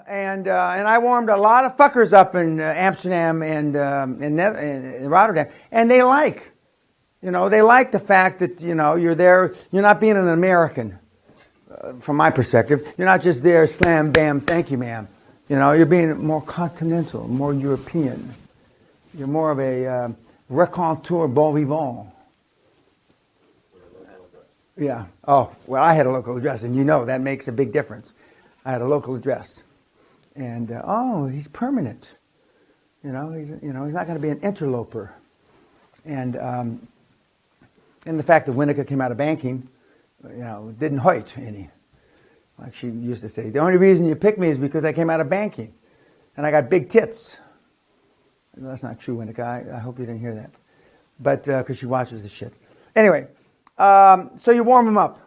And I warmed a lot of fuckers up in Amsterdam and in Rotterdam, and they like the fact that you're there. You're not being an American, from my perspective. You're not just there, slam, bam, thank you, ma'am. You're being more continental, more European. You're more of a raconteur bon vivant. Yeah. Oh, well, I had a local address, and that makes a big difference. I had a local address. And, he's permanent. He's not going to be an interloper. And the fact that Winnica came out of banking, didn't hurt any. Like she used to say, the only reason you picked me is because I came out of banking. And I got big tits. No, that's not true, Winnica. I hope you didn't hear that. But, because she watches the shit. Anyway, so you warm them up.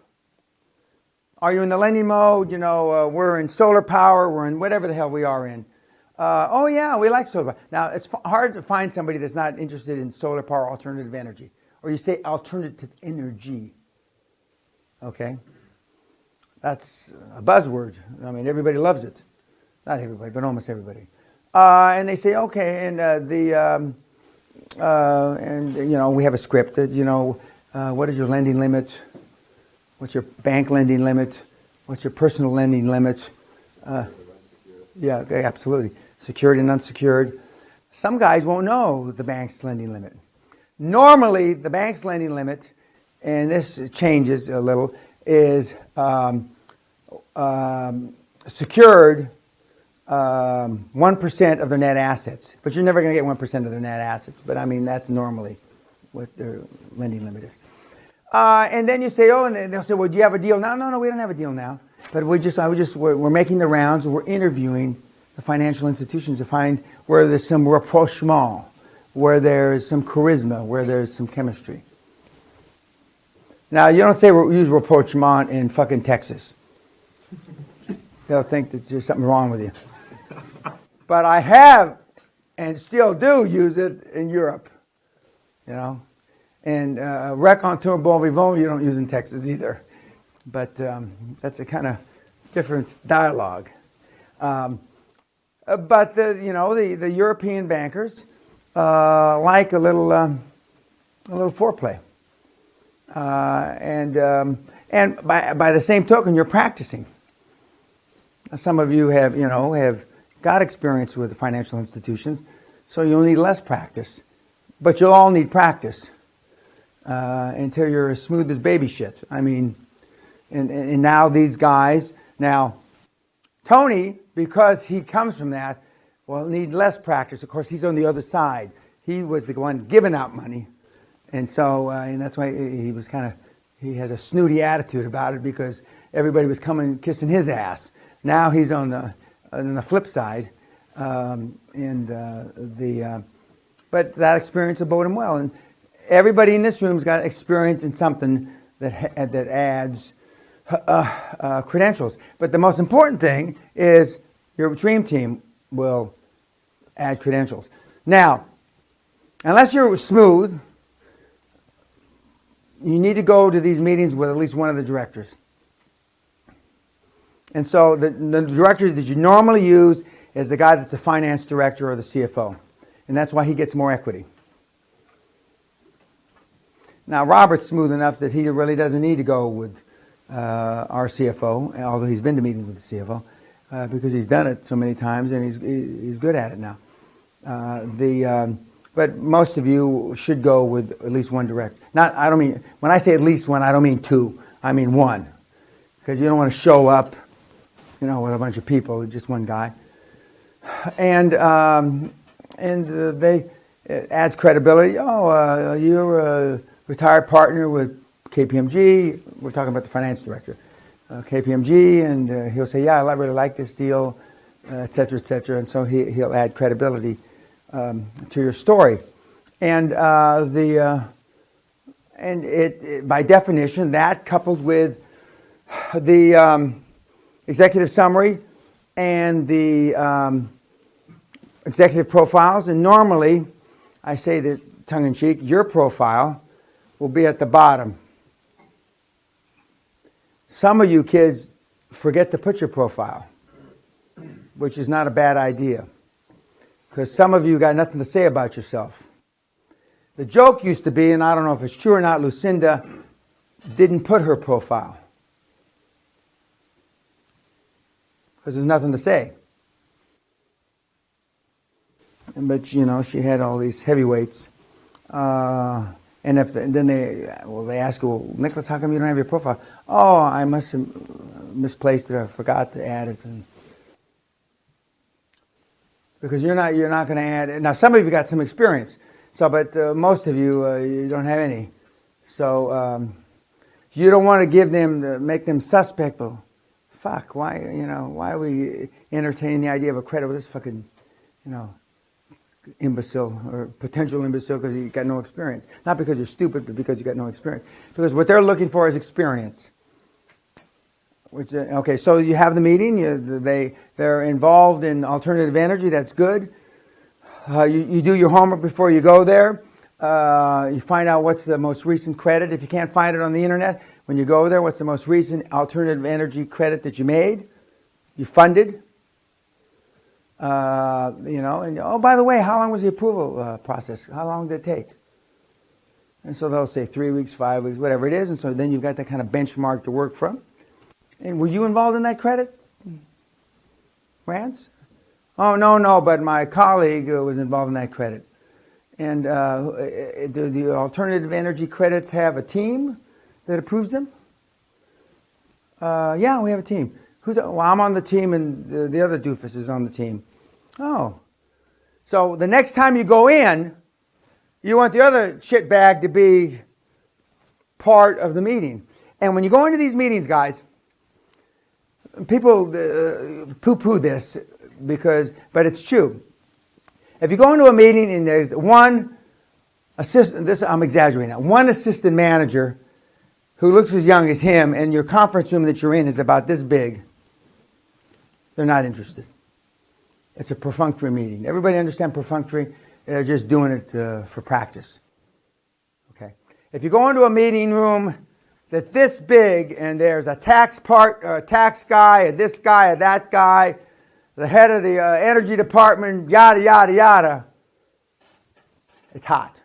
Are you in the lending mode? We're in solar power. We're in whatever the hell we are in. Oh, yeah, we like solar power. Now, it's hard to find somebody that's not interested in solar power, alternative energy. Or you say alternative energy. Okay? That's a buzzword. I mean, everybody loves it. Not everybody, but almost everybody. And they say, okay, and we have a script that, what is your lending limit? What's your bank lending limit? What's your personal lending limit? Yeah, absolutely. Secured and unsecured. Some guys won't know the bank's lending limit. Normally, the bank's lending limit, and this changes a little, is secured 1% of their net assets. But you're never going to get 1% of their net assets. But I mean, that's normally what their lending limit is. And then you say, and they'll say, well, do you have a deal now? No, we don't have a deal now. But we're making the rounds, and we're interviewing the financial institutions to find where there's some rapprochement, where there's some charisma, where there's some chemistry. Now, you don't say use rapprochement in fucking Texas. They'll think that there's something wrong with you. But I have, and still do, use it in Europe. And raconteur bon vivant, you don't use in Texas either. But that's a kind of different dialogue. But the European bankers like a little foreplay. And by the same token, you're practicing. Some of you have got experience with the financial institutions, so you'll need less practice. But you'll all need practice. Until you're as smooth as baby shit. I mean, and now these guys, Tony, because he comes from that, will need less practice. Of course, he's on the other side. He was the one giving out money. And so, and that's why he has a snooty attitude about it, because everybody was coming kissing his ass. Now he's on the flip side. But that experience will bode him well. And everybody in this room's got experience in something that adds credentials. But the most important thing is your dream team will add credentials. Now, unless you're smooth, you need to go to these meetings with at least one of the directors. And so the director that you normally use is the guy that's the finance director or the CFO. And that's why he gets more equity. Now, Robert's smooth enough that he really doesn't need to go with our CFO, although he's been to meetings with the CFO, because he's done it so many times and he's good at it now. But most of you should go with at least one director. When I say at least one, I don't mean two. I mean one, because you don't want to show up, with a bunch of people, just one guy. And it adds credibility. Oh, you're a retired partner with KPMG. We're talking about the finance director, KPMG, and he'll say, "Yeah, I really like this deal," et cetera, et cetera. And so he'll add credibility to your story, and by definition, that coupled with the executive summary and the executive profiles, and normally, I say that tongue-in-cheek, your profile will be at the bottom. Some of you kids forget to put your profile. which is not a bad idea, because some of you got nothing to say about yourself. The joke used to be, and I don't know if it's true or not, Lucinda didn't put her profile because there's nothing to say. But she had all these heavyweights, and then they ask her, well, Nicholas, how come you don't have your profile? Oh, I must have misplaced it. I forgot to add it. Because you're not going to add it. Now, some of you got some experience, but most of you you don't have any. So you don't want to make them suspect. But fuck, why are we entertaining the idea of a credit with this fucking imbecile or potential imbecile because you got no experience. Not because you're stupid, but because you got no experience. Because what they're looking for is experience. Okay, so you have the meeting. They're involved in alternative energy. That's good. You do your homework before you go there. You find out what's the most recent credit. If you can't find it on the internet, when you go there, what's the most recent alternative energy credit that you made, you funded. And oh, by the way, how long was the approval process? How long did it take? And so they'll say 3 weeks, 5 weeks, whatever it is. And so then you've got that kind of benchmark to work from. And were you involved in that credit, Rance? Oh, no, but my colleague was involved in that credit. And do the alternative energy credits have a team that approves them? Yeah, we have a team. Well, I'm on the team, and the other doofus is on the team. Oh. So the next time you go in, you want the other shitbag to be part of the meeting. And when you go into these meetings, guys, people poo-poo this, but it's true. If you go into a meeting and there's one assistant, I'm exaggerating now, one assistant manager who looks as young as him, and your conference room that you're in is about this big, they're not interested. It's a perfunctory meeting. Everybody understand perfunctory? They're just doing it for practice. Okay. If you go into a meeting room that's this big, and there's a tax guy, and this guy, and that guy, the head of the energy department, yada, yada, yada, it's hot.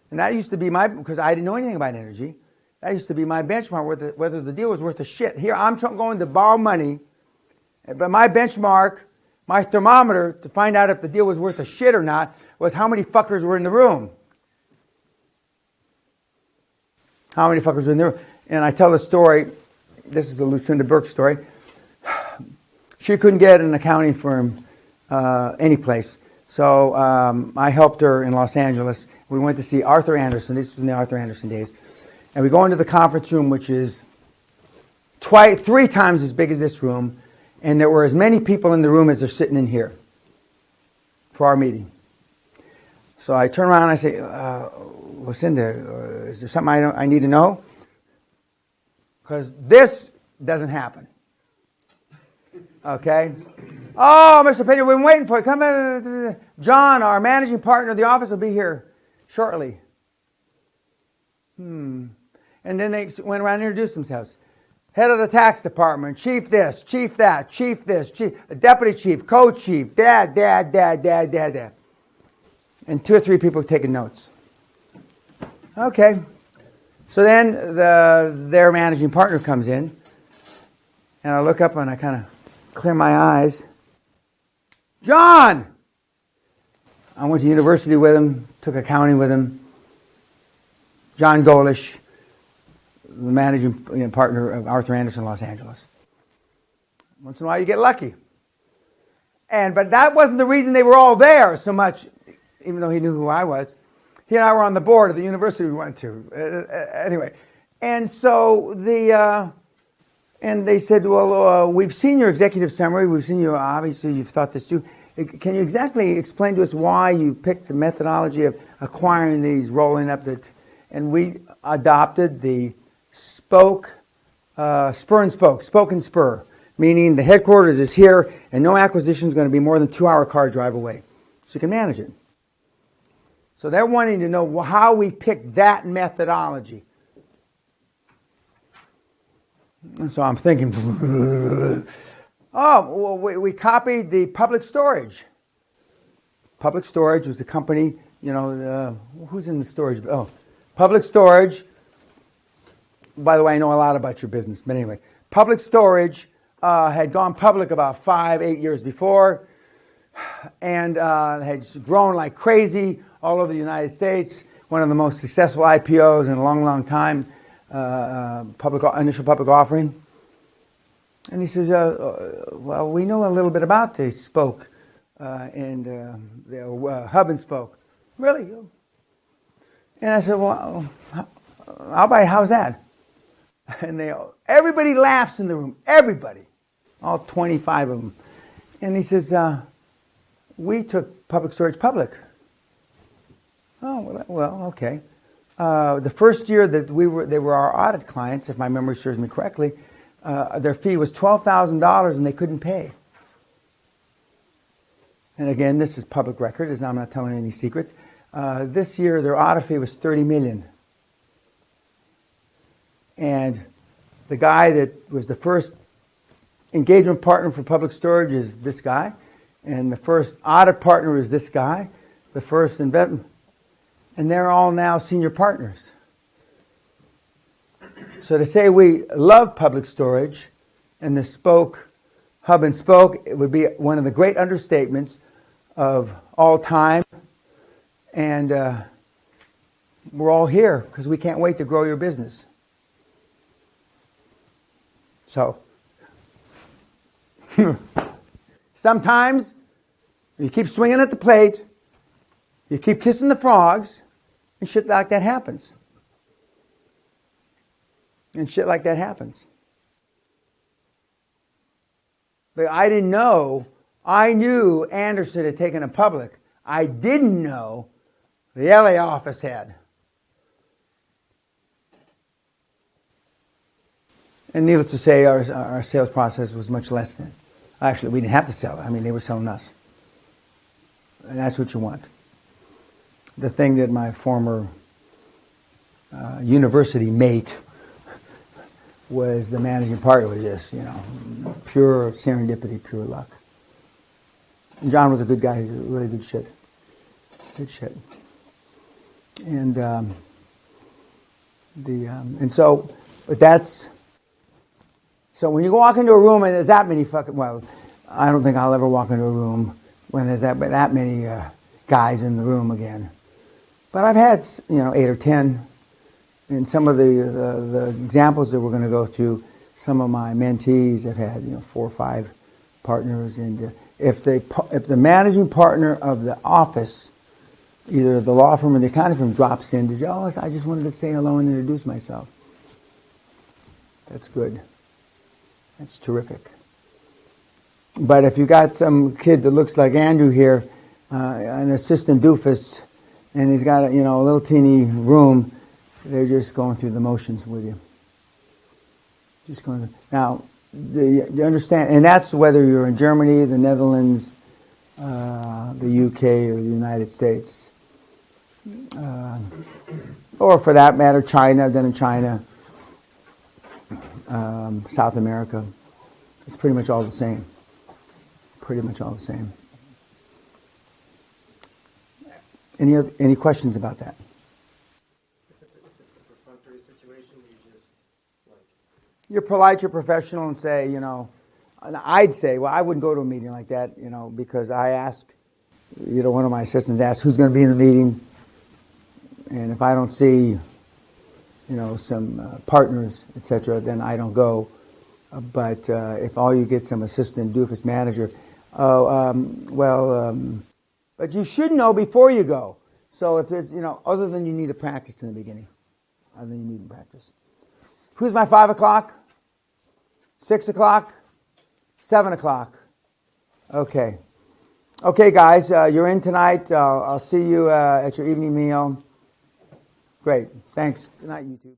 And that used to be because I didn't know anything about energy, that used to be my benchmark, whether the deal was worth a shit. Here, I'm going to borrow money, but my benchmark, my thermometer to find out if the deal was worth a shit or not, was how many fuckers were in the room. How many fuckers were in the room? And I tell the story, this is a Lucinda Burke story. She couldn't get an accounting firm any place. So I helped her in Los Angeles. We went to see Arthur Anderson. This was in the Arthur Anderson days. And we go into the conference room, which is 3 times as big as this room. And there were as many people in the room as are sitting in here for our meeting. So I turn around and I say, Lucinda, is there something I need to know? Because this doesn't happen. Okay? Oh, Mr. Peña, we've been waiting for you. Come, John, our managing partner of the office, will be here shortly. And then they went around and introduced themselves. Head of the tax department, chief this, chief that, chief this, chief, deputy chief, co-chief, dad. And 2 or 3 people taking notes. Okay. So then their managing partner comes in, and I look up and I kind of clear my eyes. John! I went to university with him, took accounting with him. John Golish, the managing partner of Arthur Anderson, Los Angeles. Once in a while you get lucky. But that wasn't the reason they were all there so much, even though he knew who I was. He and I were on the board of the university we went to. Anyway. And so they said, well, we've seen your executive summary. We've seen you, obviously you've thought this too. Can you exactly explain to us why you picked the methodology of acquiring these, rolling up the... And we adopted the spur and spur, meaning the headquarters is here and no acquisition is going to be more than 2-hour car drive away. So you can manage it. So they're wanting to know how we picked that methodology. And so I'm thinking, Oh, well, we copied the Public Storage. Public Storage was a company, who's in the storage? Oh, Public Storage. By the way, I know a lot about your business, but anyway. Public Storage had gone public about 8 years before, and had grown like crazy all over the United States. One of the most successful IPOs in a long, long time, initial public offering. And he says, well, we know a little bit about this, spoke, and Hub and Spoke. Really? And I said, well, how's that? And everybody laughs in the room, everybody, all 25 of them. And he says, we took Public Storage public. Oh, well, okay. The first year that they were our audit clients, if my memory serves me correctly, their fee was $12,000 and they couldn't pay. And again, this is public record, as I'm not telling any secrets. This year, their audit fee was $30 million. And the guy that was the first engagement partner for Public Storage is this guy. And the first audit partner is this guy. The first investment. And they're all now senior partners. So to say we love Public Storage and the Hub and Spoke, it would be one of the great understatements of all time. And we're all here because we can't wait to grow your business. So, sometimes you keep swinging at the plate, you keep kissing the frogs, and shit like that happens. But I didn't know. I knew Anderson had taken it public. I didn't know the LA office had. And needless to say, our sales process was much less than. Actually, we didn't have to sell it. I mean, they were selling us. And that's what you want. The thing that my former university mate was the managing partner was just, pure serendipity, pure luck. And John was a good guy. He was really good shit. Good shit. And but that's. So when you walk into a room and there's that many I don't think I'll ever walk into a room when there's that many guys in the room again. But I've had 8 or 10, and some of the examples that we're going to go through. Some of my mentees have had 4 or 5 partners, and if the managing partner of the office, either the law firm or the accounting firm, drops in to I just wanted to say hello and introduce myself. That's good. That's terrific. But if you got some kid that looks like Andrew here, an assistant doofus, and he's got a little teeny room, they're just going through the motions with you. Now, you understand, and that's whether you're in Germany, the Netherlands, the UK, or the United States, or for that matter, China. I've done in China. South America. It's pretty much all the same. Any questions about that? If it's the perfunctory situation, you're polite, you're professional, and say, and I'd say, well, I wouldn't go to a meeting like that, because I ask, one of my assistants asks who's going to be in the meeting, and if I don't see some partners, etc., then I don't go. But if all you get some assistant doofus manager, but you should know before you go. So if there's, other than you need to practice in the beginning. Who's my 5 o'clock? 6 o'clock? 7 o'clock? Okay. Okay, guys, you're in tonight. I'll see you at your evening meal. Great. Thanks. Good night, YouTube.